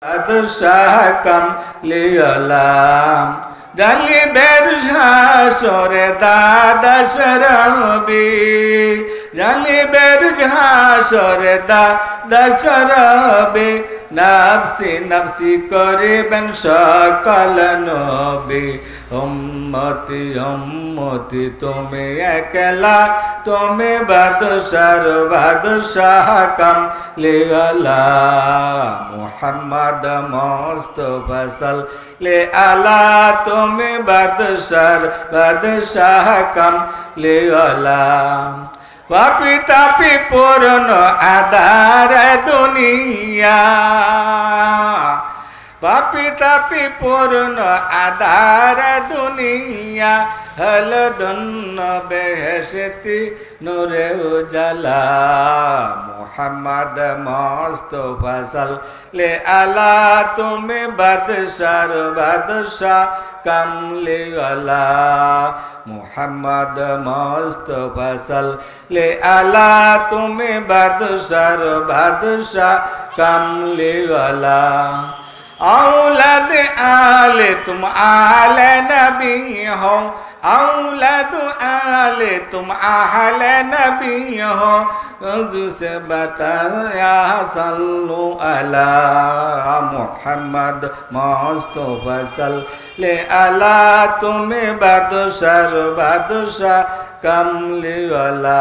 বাদশাহ কামলিওয়ালা জালিবের হাসরে দাদাস রবি জালিবের হাসরে দাদাস রবি নফসি নফসি করিবেন সকল নবী উম্মতি উম্মতি তুমি একলা তুমি বাদশার বাদশাহ কামলিওয়ালা মুহাম্মদ মুস্তাফা সাল্লাল্লাহু আলা তুমি বাদশার বাদশাহ কামলিওয়ালা পাপি তাপি পূর্ণ আধার দুনিয়া পাপি তাপি পূর্ণ আধার দুনিয়া হল ধন্য বেহেশতি নূরে উজালা মুহাম্মদ মুস্তাফা সাল্লাল্লাহু আলা তুমি বাদশার বাদশাহ কামলিওয়ালা মুহাম্মদ মুস্তাফা সাল্লাল্লাহু আলা তুমি বাদশার বাদশাহ কামলিওয়ালা औलाद आले तुम आले नबी हो औलाद आले तुम आले नबी हो तुझसे बताया सल्लु अला मुहम्मद मुस्तफा सल्लल्लाहु अला तुम्हें बादशाह बादशाह कमलिवाला।